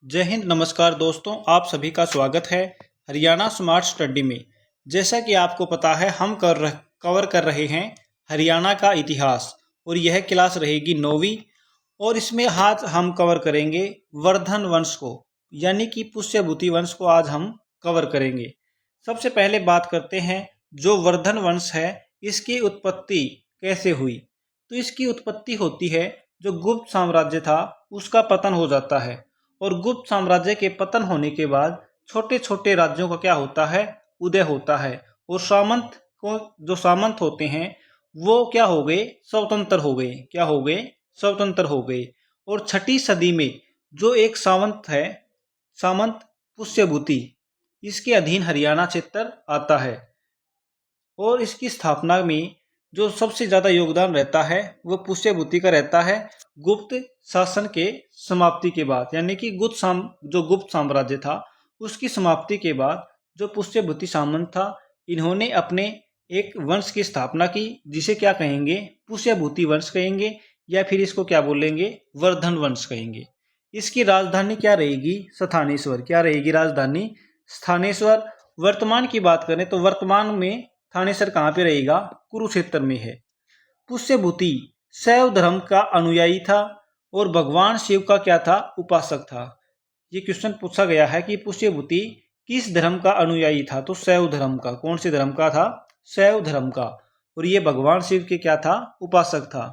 जय हिंद। नमस्कार दोस्तों, आप सभी का स्वागत है हरियाणा स्मार्ट स्टडी में। जैसा कि आपको पता है, हम कवर कर रहे हैं हरियाणा का इतिहास और यह क्लास रहेगी 9वीं। और इसमें आज हम कवर करेंगे वर्धन वंश को, यानी कि पुष्यभूति वंश को आज हम कवर करेंगे। सबसे पहले बात करते हैं जो वर्धन वंश है, इसकी उत्पत्ति कैसे हुई। तो इसकी उत्पत्ति होती है, जो गुप्त साम्राज्य था उसका पतन हो जाता है और गुप्त साम्राज्य के पतन होने के बाद छोटे छोटे राज्यों का क्या होता है, उदय होता है। और जो सामंत होते हैं वो क्या हो गए, स्वतंत्र हो गए। क्या हो गए? स्वतंत्र हो गए। और 6ठी सदी में जो एक सामंत है, सामंत पुष्यभूति, इसके अधीन हरियाणा क्षेत्र आता है। और इसकी स्थापना में जो सबसे ज्यादा योगदान रहता है वो पुष्यभूति का रहता है, गुप्त शासन के समाप्ति के बाद, यानी कि जो गुप्त साम्राज्य था उसकी समाप्ति के बाद जो पुष्यभूति सामंत था, इन्होंने अपने एक वंश की स्थापना की, जिसे क्या कहेंगे, पुष्यभूति वंश कहेंगे, या फिर इसको क्या बोलेंगे, वर्धन वंश कहेंगे। इसकी राजधानी क्या रहेगी? स्थानेश्वर। क्या रहेगी राजधानी? स्थानेश्वर। वर्तमान की बात करें तो वर्तमान में थानेसर कहाँ पे रहेगा? कुरुक्षेत्र में है। पुष्यभूति शैव धर्म का अनुयायी था और भगवान शिव का क्या था? उपासक था। ये क्वेश्चन पूछा गया है कि पुष्यभूति किस धर्म का अनुयायी था? तो शैव धर्म का। कौन से धर्म का था? शैव धर्म का। और ये भगवान शिव के क्या था? उपासक था।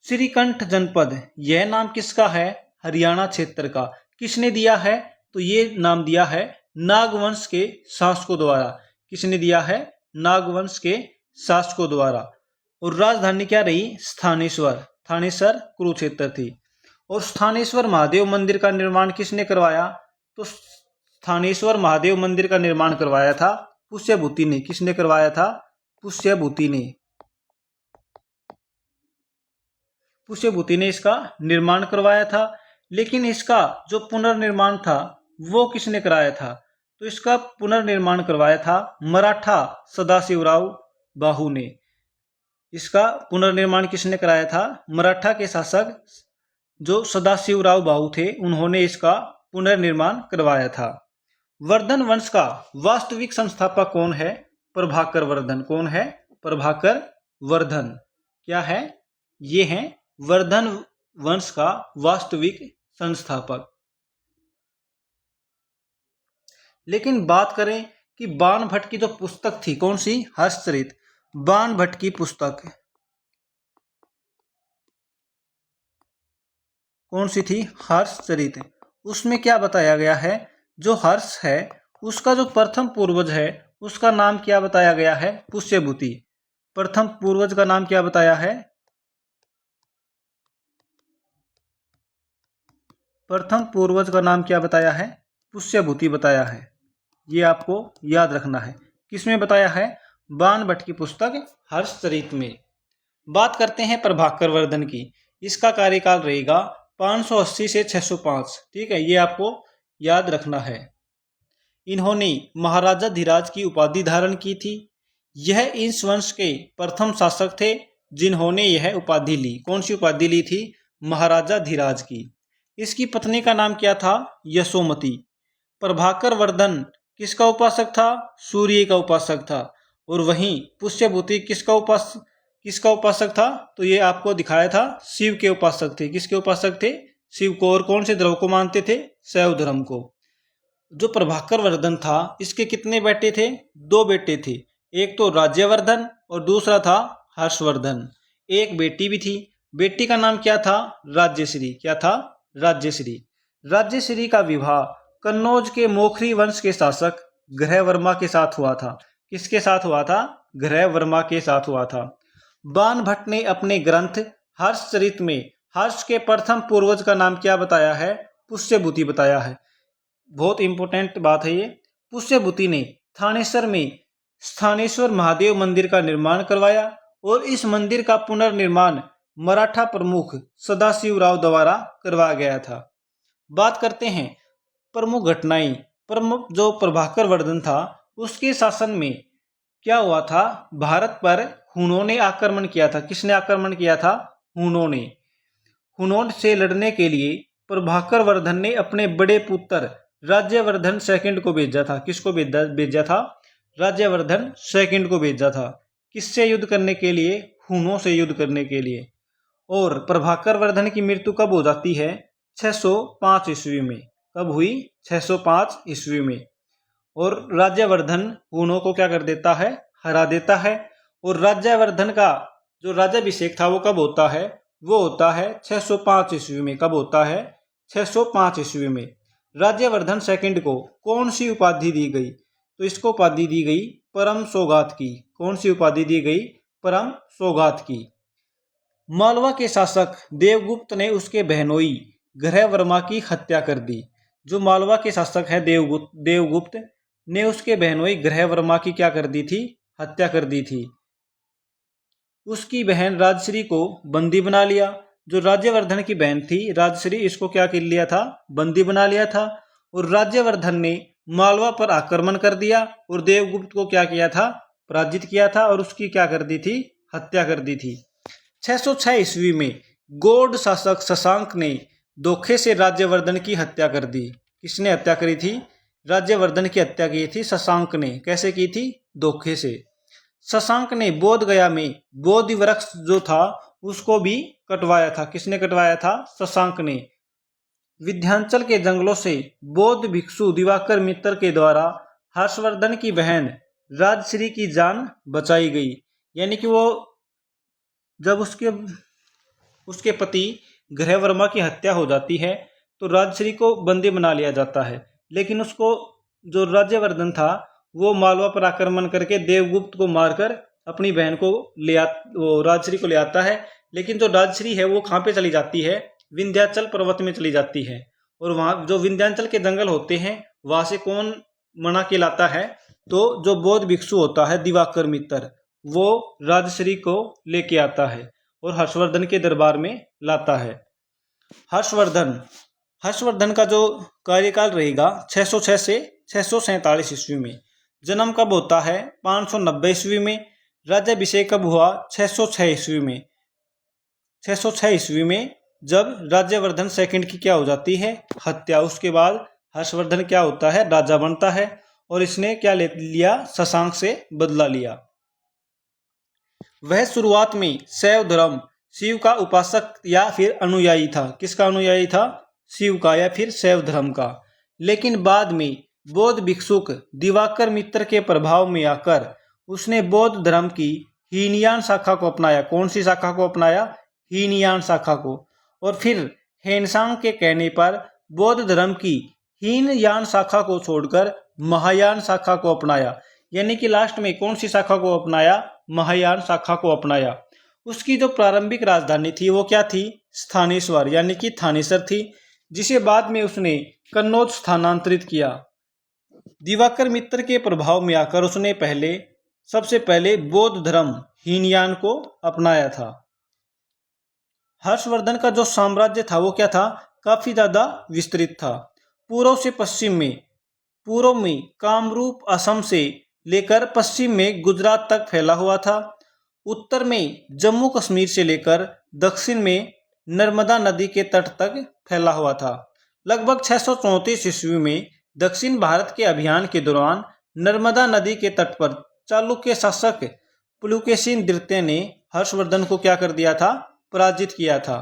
श्रीकंठ जनपद, यह नाम किसका है? हरियाणा क्षेत्र का। किसने दिया है? तो ये नाम दिया है नागवंश के शासकों द्वारा। किसने दिया है? नागवंश के शासकों द्वारा। और राजधानी क्या रही? स्थानेश्वर। थानेसर कुरुक्षेत्र थी। और स्थानेश्वर महादेव मंदिर का निर्माण किसने करवाया? तो स्थानेश्वर महादेव मंदिर का निर्माण करवाया था पुष्यभूति ने। किसने करवाया था? पुष्यभूति ने। पुष्यभूति ने इसका निर्माण करवाया था। लेकिन इसका जो पुनर्निर्माण था वो किसने कराया था? तो इसका पुनर्निर्माण करवाया था मराठा सदाशिवराव बाहू ने। इसका पुनर्निर्माण किसने कराया था? मराठा के शासक जो सदाशिवराव बाहू थे, उन्होंने इसका पुनर्निर्माण करवाया था। वर्धन वंश का वास्तविक संस्थापक कौन है? प्रभाकर वर्धन। कौन है? प्रभाकर वर्धन। क्या है? ये है वर्धन वंश का वास्तविक संस्थापक। लेकिन बात करें कि बाणभट्ट की जो पुस्तक थी, कौन सी? हर्षचरित। बाणभट्ट की पुस्तक कौन सी थी? हर्षचरित। उसमें क्या बताया गया है? जो हर्ष है उसका जो प्रथम पूर्वज है उसका नाम क्या बताया गया है? पुष्यभूति। प्रथम पूर्वज का नाम क्या बताया है? प्रथम पूर्वज का नाम क्या बताया है? पुष्यभूति बताया है। ये आपको याद रखना है। किसमें बताया है? बाणभट्ट की पुस्तक हर्षचरित में। बात करते हैं प्रभाकर वर्धन की। इसका कार्यकाल रहेगा 580 से 605। ठीक है, ये आपको याद रखना है। इन्होंने महाराजा धीराज की उपाधि धारण की थी। यह इस वंश के प्रथम शासक थे जिन्होंने यह उपाधि ली। कौन सी उपाधि ली थी? महाराजा धीराज की। इसकी पत्नी का नाम क्या था? यशोमती। प्रभाकर वर्धन किसका उपासक था? सूर्य का उपासक था। और वहीं पुष्यभूति किसका उपासक था? तो ये आपको दिखाया था, शिव के उपासक थे। किसके उपासक थे? शिव को। और कौन से धर्म को मानते थे? शैव धर्म को। जो प्रभाकर वर्धन था, इसके कितने बेटे थे? 2 बेटे थे। एक तो राज्यवर्धन और दूसरा था हर्षवर्धन। एक बेटी भी थी। बेटी का नाम क्या था? राज्यश्री। क्या था? राज्यश्री। राज्यश्री का विवाह कन्नौज के मोखरी वंश के शासक ग्रहवर्मा के साथ हुआ था। किसके साथ हुआ था? ग्रहवर्मा के साथ हुआ था। बाणभट्ट ने अपने ग्रंथ हर्षचरित में हर्ष के प्रथम पूर्वज का नाम क्या बताया है? पुष्यभूति बताया है। बहुत इंपॉर्टेंट बात है ये। पुष्यभूति ने थानेसर में स्थानेश्वर महादेव मंदिर का निर्माण करवाया और इस मंदिर का पुनर्निर्माण मराठा प्रमुख सदाशिवराव द्वारा करवाया गया था। बात करते हैं प्रमुख घटनाएं। प्रमुख जो प्रभाकर वर्धन था उसके शासन में क्या हुआ था? भारत पर हुनों ने आक्रमण किया था। किसने आक्रमण किया था? हुनों ने। हुनों से लड़ने के लिए प्रभाकर वर्धन ने अपने बड़े पुत्र राज्यवर्धन सेकंड को भेजा था। किसको भेजा था? राज्यवर्धन सेकंड को भेजा था। किससे युद्ध करने के लिए? हुनों से युद्ध करने के लिए। और प्रभाकर वर्धन की मृत्यु कब हो जाती है? 605 ईस्वी में। कब हुई? 605 ईस्वी में। और राज्यवर्धन हुनों को क्या कर देता है? हरा देता है। और राज्यवर्धन का जो राज्याभिषेक था वो कब होता है? वो होता है 605 ईस्वी में। कब होता है? 605 ईस्वी में। राज्यवर्धन सेकंड को कौन सी उपाधि दी गई? तो इसको उपाधि दी गई परम सौगात की। कौन सी उपाधि दी गई? परम सौगात की। मालवा के शासक देवगुप्त ने उसके बहनोई ग्रहवर्मा की हत्या कर दी। जो मालवा के शासक है देवगुप्त ने उसके बहनोई ग्रहवर्मा की क्या कर दी थी? हत्या कर दी थी। उसकी बहन राजश्री को बंदी बना लिया। जो राज्यवर्धन की बहन थी राजश्री, इसको क्या कर लिया था? बंदी बना लिया था। और राज्यवर्धन ने मालवा पर आक्रमण कर दिया और देवगुप्त को क्या किया था? पराजित किया था और उसकी क्या कर दी थी? हत्या कर दी थी। 606 ईस्वी में गौड़ शासक शशांक ने धोखे से राज्यवर्धन की हत्या कर दी। किसने हत्या करी थी? राज्यवर्धन की हत्या की थी शशांक ने। कैसे की थी? धोखे से। शशांक ने बोध गया में बोधि वृक्ष जो था उसको भी कटवाया था। किसने कटवाया था? शशांक ने। विंध्याचल के जंगलों से बौद्ध भिक्षु दिवाकर मित्र के द्वारा हर्षवर्धन की बहन राजश्री की जान बचाई गई। यानी कि वो जब उसके पति ग्रहवर्मा की हत्या हो जाती है तो राजश्री को बंदी बना लिया जाता है। लेकिन उसको जो राज्यवर्धन था वो मालवा पर आक्रमण करके देवगुप्त को मारकर अपनी बहन को राजश्री को ले आता है। लेकिन जो राजश्री है वो कहाँ पे चली जाती है? विंध्याचल पर्वत में चली जाती है। और वहाँ जो विंध्याचल के जंगल होते हैं वहाँ से कौन मना के लाता है? तो जो बौद्ध भिक्षु होता है दिवाकर मित्र, वो राजश्री को लेके आता है और हर्षवर्धन के दरबार में लाता है। हर्षवर्धन का जो कार्यकाल रहेगा 606 से 647 ईस्वी में। जन्म कब होता है? 590 ईस्वी में। राज्याभिषेक कब हुआ? 606 ईस्वी में। 606 ईस्वी में जब राज्यवर्धन सेकंड की क्या हो जाती है? हत्या। उसके बाद हर्षवर्धन क्या होता है? राजा बनता है। और इसने क्या ले लिया? शशांक से बदला लिया। वह शुरुआत में शैव धर्म, शिव का उपासक या फिर अनुयायी था। किसका अनुयायी था? शिव का या फिर शैव धर्म का। लेकिन बाद में बौद्ध भिक्षुक दिवाकर मित्र के प्रभाव में आकर उसने बौद्ध धर्म की हीनयान शाखा को अपनाया। कौन सी शाखा को अपनाया? हीनयान शाखा को। और फिर हेनसांग के कहने पर बौद्ध धर्म की हीनयान शाखा को छोड़कर महायान शाखा को अपनाया। यानी कि लास्ट में कौन सी शाखा को अपनाया? महायान शाखा को अपनाया। उसकी जो प्रारंभिक राजधानी थी वो क्या थी? स्थानेश्वर यानी कि थानेसर थी, जिसे बाद में उसने कन्नौज स्थानांतरित किया। दिवाकर मित्र के प्रभाव में आकर उसने सबसे पहले बौद्ध धर्म हीनयान को अपनाया था। हर्षवर्धन का जो साम्राज्य था वो क्या था? काफी ज्यादा विस्तृत था। पूर्व से पश्चिम में, पूर्व में कामरूप असम से लेकर पश्चिम में गुजरात तक फैला हुआ था। उत्तर में जम्मू कश्मीर से लेकर दक्षिण में नर्मदा नदी के तट तक फैला हुआ था। लगभग 634 ईस्वी में दक्षिण भारत के अभियान के दौरान नर्मदा नदी के तट पर चालुक्य शासक पुलकेशिन द्वितीय ने हर्षवर्धन को क्या कर दिया था? पराजित किया था।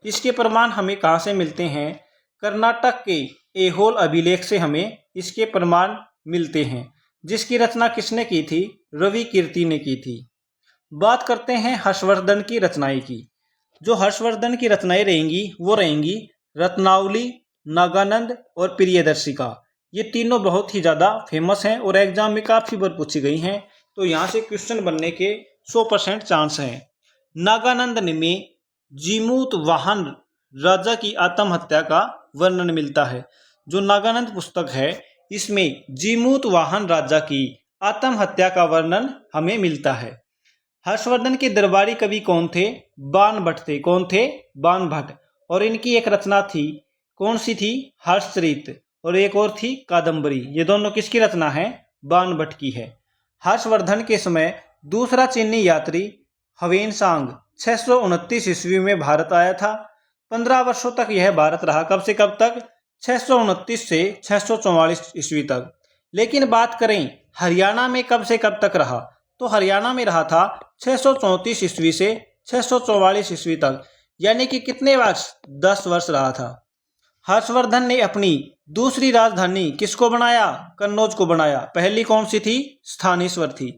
इसके प्रमाण हमें कहाँ से मिलते हैं? कर्नाटक के ऐहोल अभिलेख से हमें इसके प्रमाण मिलते हैं, जिसकी रचना किसने की थी? रवि कीर्ति ने की थी। बात करते हैं हर्षवर्धन की रचनाएं की। जो हर्षवर्धन की रचनाएं रहेंगी वो रहेंगी रत्नावली, नागानंद और प्रियदर्शिका। ये तीनों बहुत ही ज़्यादा फेमस हैं और एग्जाम में काफ़ी बार पूछी गई हैं, तो यहाँ से क्वेश्चन बनने के 100% चांस हैं। नागानंद में जीमूत वाहन राजा की आत्महत्या का वर्णन मिलता है। जो नागानंद पुस्तक है इसमें जीमूत वाहन राजा की आत्महत्या का वर्णन हमें मिलता है। हर्षवर्धन के दरबारी कवि कौन थे? बाणभट्ट थे। कौन थे? बाणभट्ट। और इनकी एक रचना थी, कौन सी थी? हर्षचरित। और एक और थी कादम्बरी। ये दोनों किसकी रचना है? बाणभट्ट की है। हर्षवर्धन के समय दूसरा चीनी यात्री ह्वेनसांग 629 ईस्वी में भारत आया था। 15 वर्षों तक यह भारत रहा। कब से कब तक? 629 से 644 ईस्वी तक। लेकिन बात करें हरियाणा में कब से कब तक रहा, तो हरियाणा में रहा था 634 ईस्वी से 644 ईस्वी तक, यानी कि कितने वर्ष? 10 वर्ष रहा था। हर्षवर्धन ने अपनी दूसरी राजधानी किसको बनाया? कन्नौज को बनाया। पहली कौन सी थी? स्थानेश्वर थी।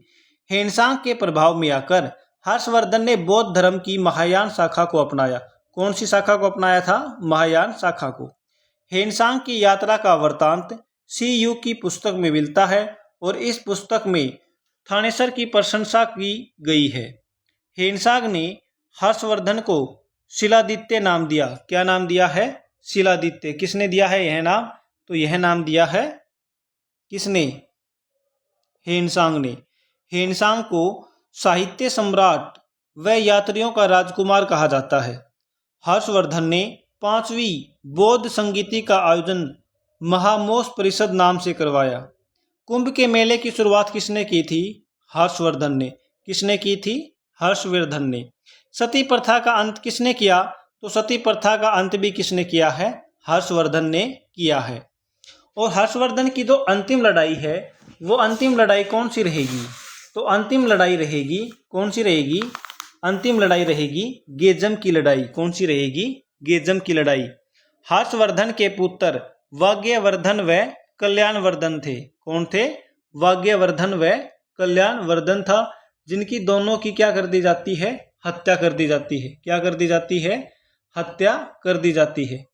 हेनसांग के प्रभाव में आकर हर्षवर्धन ने बौद्ध धर्म की महायान शाखा को अपनाया। कौन सी शाखा को अपनाया था? महायान शाखा को। हेनसांग की यात्रा का वृत्तांत CU की पुस्तक में मिलता है और इस पुस्तक में थानेसर की प्रशंसा की गई है। हेनसांग ने हर्षवर्धन को शिलादित्य नाम दिया। क्या नाम दिया है? शिलादित्य। किसने दिया है यह नाम? तो यह नाम दिया है किसने? हेनसांग ने। हेनसांग को साहित्य सम्राट व यात्रियों का राजकुमार कहा जाता है। हर्षवर्धन ने 5वीं बौद्ध संगीति का आयोजन महामोस परिषद नाम से करवाया। कुंभ के मेले की शुरुआत किसने की थी? हर्षवर्धन ने। किसने की थी? हर्षवर्धन ने। सती प्रथा का अंत किसने किया? तो सती प्रथा का अंत भी किसने किया है? हर्षवर्धन ने किया है। और हर्षवर्धन की जो अंतिम लड़ाई है, वो अंतिम लड़ाई कौन सी रहेगी? तो अंतिम लड़ाई रहेगी, कौन सी रहेगी? अंतिम लड़ाई रहेगी गेजम की लड़ाई। कौन सी रहेगी? गेजम की लड़ाई। हर्षवर्धन के पुत्र वाग्यवर्धन व कल्याणवर्धन थे। कौन थे? वाग्यवर्धन व कल्याणवर्धन था, जिनकी दोनों की क्या कर दी जाती है? हत्या कर दी जाती है। क्या कर दी जाती है? हत्या कर दी जाती है।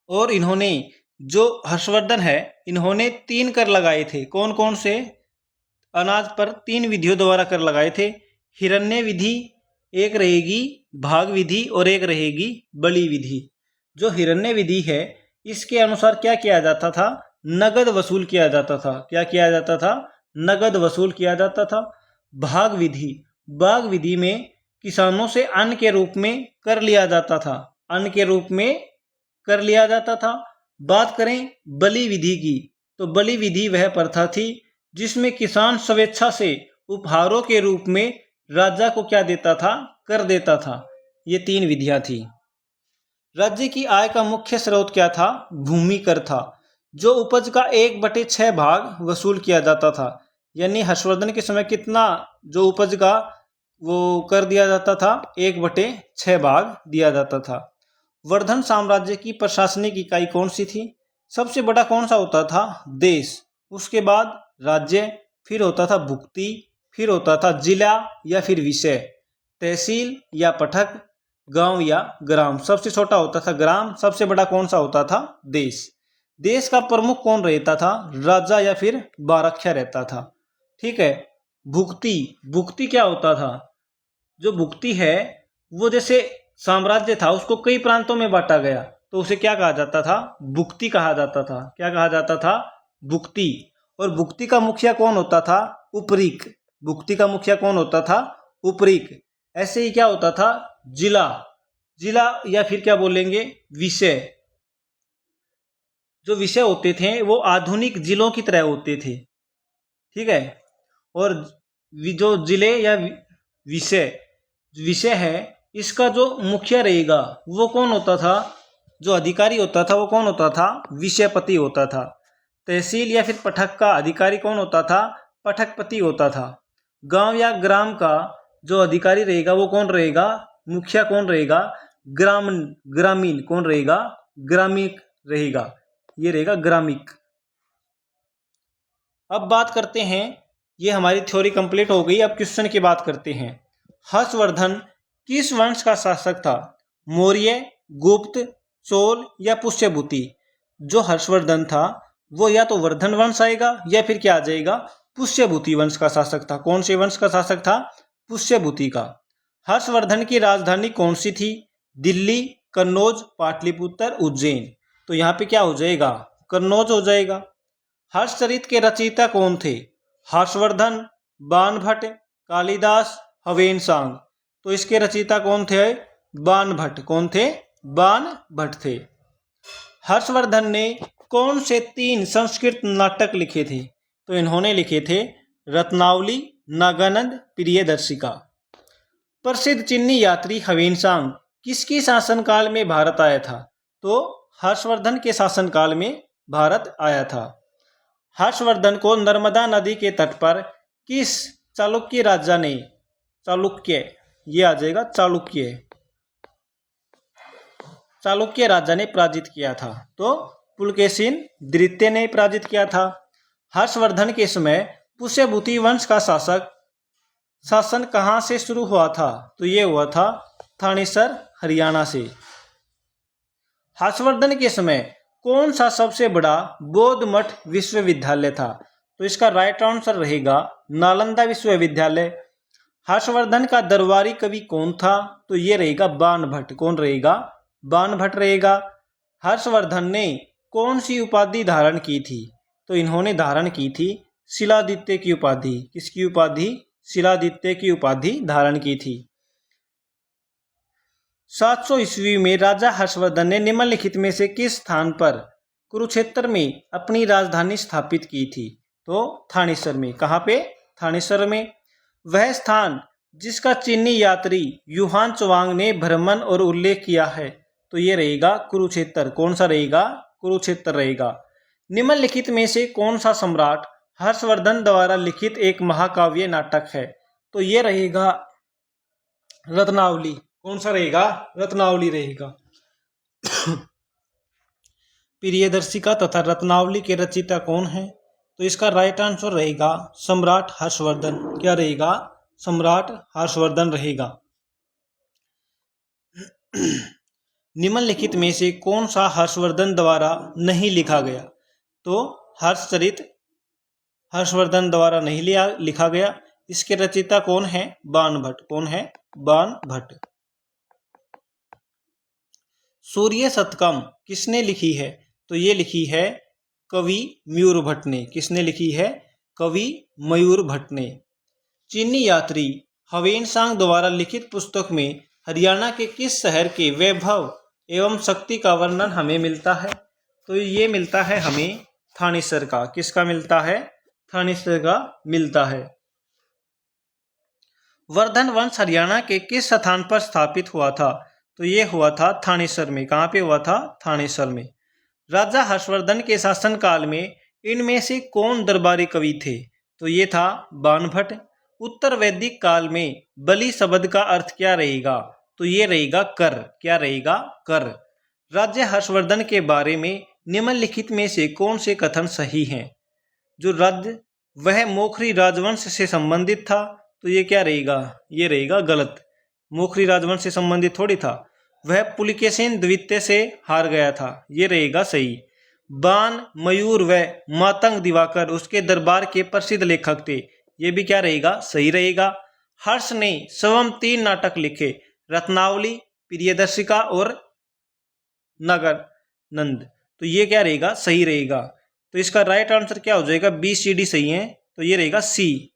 और इन्होंने, जो हर्षवर्धन है, इन्होंने 3 कर लगाए थे। कौन कौन से? अनाज पर 3 विधियों द्वारा कर लगाए थे। हिरण्य विधि एक रहेगी, भाग विधि और एक रहेगी बलि विधि। जो हिरण्य विधि है, इसके अनुसार क्या किया जाता था? नगद वसूल किया जाता था। क्या किया जाता था? नगद वसूल किया जाता था। भाग विधि, भाग विधि में किसानों से अन्न के रूप में कर लिया जाता था। अन्न के रूप में कर लिया जाता था। बात करें बलि विधि की, तो बलि विधि वह प्रथा थी जिसमें किसान स्वेच्छा से उपहारों के रूप में राजा को क्या देता था? कर देता था। ये 3 विधियां थी। राज्य की आय का मुख्य स्रोत क्या था? भूमि कर था, जो उपज का 1/6 भाग वसूल किया जाता था। यानी हर्षवर्धन के समय कितना जो उपज का वो कर दिया जाता था? 1/6 भाग दिया जाता था। वर्धन साम्राज्य की प्रशासनिक इकाई कौन सी थी? सबसे बड़ा कौन सा होता था? देश। उसके बाद राज्य, फिर होता था भुक्ति, फिर होता था जिला या फिर विषय, तहसील या पठक, गांव या ग्राम। सबसे छोटा होता था ग्राम, सबसे बड़ा कौन सा होता था? देश। देश का प्रमुख कौन रहता था? राजा या फिर बारख्या रहता था। ठीक है। भुक्ति, भुक्ति क्या होता था? जो भुक्ति है वो जैसे साम्राज्य था, उसको कई प्रांतों में बांटा गया, तो उसे क्या कहा जाता था? भुक्ति कहा जाता था। क्या कहा जाता था? भुक्ति। और भुक्ति का मुखिया कौन होता था? उपरीक। भुक्ति का मुखिया कौन होता था? उपरीक। ऐसे ही क्या होता था? जिला, जिला या फिर क्या बोलेंगे? विषय। जो विषय होते थे वो आधुनिक जिलों की तरह होते थे। ठीक है। और जो जिले या विषय, विषय है, इसका जो मुखिया रहेगा वो कौन होता था? जो अधिकारी होता था वो कौन होता था? विषयपति होता था। तहसील या फिर पठक का अधिकारी कौन होता था? पठकपति होता था। गांव या ग्राम का जो अधिकारी रहेगा वो कौन रहेगा? मुखिया कौन रहेगा? ग्रामीण कौन रहेगा? ग्रामिक रहेगा। ये रहेगा ग्रामिक। अब बात करते हैं, ये हमारी थ्योरी कंप्लीट हो गई। अब क्वेश्चन की बात करते हैं। हर्षवर्धन किस वंश का शासक था? मौर्य, गुप्त, चोल या पुष्यभूति? जो हर्षवर्धन था वो या तो वर्धन वंश आएगा या फिर क्या आ जाएगा? पुष्यभूति वंश का शासक था। कौन से वंश का शासक था? पुष्यभूति का। हर्षवर्धन की राजधानी कौन सी थी? दिल्ली, कन्नौज, पाटलिपुत्र, उज्जैन। तो यहाँ पे क्या हो जाएगा? कन्नौज हो जाएगा। हर्षचरित के रचयिता कौन थे? हर्षवर्धन, बाणभट्ट, कालिदास, हवेनसांग। तो इसके रचयिता कौन थे? बाणभट्ट। कौन थे? बाणभट्ट थे। हर्षवर्धन ने कौन से 3 संस्कृत नाटक लिखे थे? तो इन्होंने लिखे थे रत्नावली, नागानंद, प्रियदर्शिका। प्रसिद्ध चीनी यात्री ह्वेनसांग किसकी शासनकाल में भारत आया था? तो हर्षवर्धन के शासनकाल में भारत आया था। हर्षवर्धन को नर्मदा नदी के तट पर किस चालुक्य राजा ने, चालुक्य ये आ जाएगा, चालुक्य राजा ने पराजित किया था? तो पुलकेशिन द्वितीय ने पराजित किया था। हर्षवर्धन के समय पुष्यभूति वंश का शासन कहां से शुरू हुआ था? तो ये हुआ था थानेसर हरियाणा से। हर्षवर्धन के समय कौन सा सबसे बड़ा बौद्ध मठ विश्वविद्यालय था? तो इसका राइट आंसर रहेगा नालंदा विश्वविद्यालय। हर्षवर्धन का दरबारी कवि कौन था? तो ये रहेगा बाणभट्ट। कौन रहेगा? बाणभट्ट रहेगा। हर्षवर्धन ने कौन सी उपाधि धारण की थी? तो इन्होंने धारण की थी शिलादित्य की उपाधि। किसकी उपाधि? शिलादित्य की उपाधि धारण की थी। 700 ईस्वी में राजा हर्षवर्धन ने निम्नलिखित में से किस स्थान पर कुरुक्षेत्र में अपनी राजधानी स्थापित की थी? तो थानेसर में। कहाँ पे? थानेसर में। वह स्थान जिसका चीनी यात्री युहान चुआंग ने भ्रमण और उल्लेख किया है? तो ये रहेगा कुरुक्षेत्र। कौन सा रहेगा? कुरुक्षेत्र रहेगा। निम्नलिखित में से कौन सा सम्राट हर्षवर्धन द्वारा लिखित एक महाकाव्य नाटक है? तो ये रहेगा रत्नावली। कौन सा रहेगा? रत्नावली रहेगा। प्रियदर्शिका तथा रत्नावली के रचयिता कौन है? तो इसका राइट आंसर रहेगा सम्राट हर्षवर्धन। क्या रहेगा? सम्राट हर्षवर्धन रहेगा। निम्नलिखित में से कौन सा हर्षवर्धन द्वारा नहीं लिखा गया? तो हर्षचरित हर्षवर्धन द्वारा नहीं लिखा गया। इसके रचयिता कौन है? बाणभट्ट। कौन है? बाणभट्ट। सूर्य शतकम किसने लिखी है? तो ये लिखी है कवि मयूर भट्ट ने। किसने लिखी है? कवि मयूर भट्ट ने। चीनी यात्री ह्वेनसांग द्वारा लिखित पुस्तक में हरियाणा के किस शहर के वैभव एवं शक्ति का वर्णन हमें मिलता है? तो ये मिलता है हमें थानेसर का। किसका मिलता है? थानेसर का मिलता है। वर्धन वंश हरियाणा के किस स्थान पर स्थापित हुआ था? तो ये हुआ था थानेसर में। कहाँ पे हुआ था? थानेसर में। राजा हर्षवर्धन के शासनकाल में इनमें से कौन दरबारी कवि थे? तो ये था बाणभट्ट। उत्तर वैदिक काल में बलि शब्द का अर्थ क्या रहेगा? तो ये रहेगा कर। क्या रहेगा? कर। राजा हर्षवर्धन के बारे में निम्नलिखित में से कौन से कथन सही हैं? जो राज्य वह मोखरी राजवंश से संबंधित था? तो ये क्या रहेगा? ये रहेगा गलत। मोखरी राजवंश से संबंधित थोड़ी था। वह पुलकेशिन द्वितीय से हार गया था। ये रहेगा सही। बाण, मयूर व मातंग दिवाकर उसके दरबार के प्रसिद्ध लेखक थे। ये भी क्या रहेगा? सही रहेगा। हर्ष ने स्वयं 3 नाटक लिखे, रत्नावली, प्रियदर्शिका और नगर नंद। तो ये क्या रहेगा? सही रहेगा। तो इसका राइट आंसर क्या हो जाएगा? बी सी डी सही है। तो ये रहेगा सी।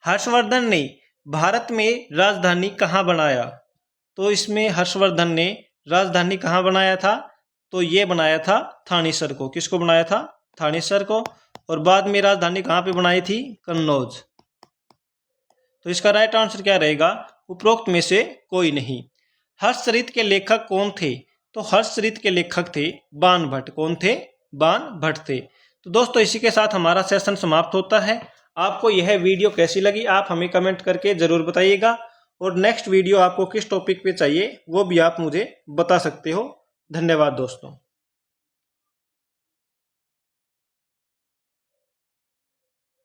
हर्षवर्धन ने भारत में राजधानी कहाँ बनाया? तो इसमें हर्षवर्धन ने राजधानी कहाँ बनाया था? तो ये बनाया था थानेसर को। किसको बनाया था? थानेसर को। और बाद में राजधानी कहाँ पे बनाई थी? कन्नौज। तो इसका राइट आंसर क्या रहेगा? उपरोक्त में से कोई नहीं। हर्षचरित के लेखक कौन थे? तो हर्षचरित के लेखक थे बाणभट्ट। कौन थे? बाणभट्ट थे। तो दोस्तों इसी के साथ हमारा सेशन समाप्त होता है। आपको यह वीडियो कैसी लगी आप हमें कमेंट करके ज़रूर बताइएगा, और नेक्स्ट वीडियो आपको किस टॉपिक पे चाहिए वो भी आप मुझे बता सकते हो। धन्यवाद दोस्तों।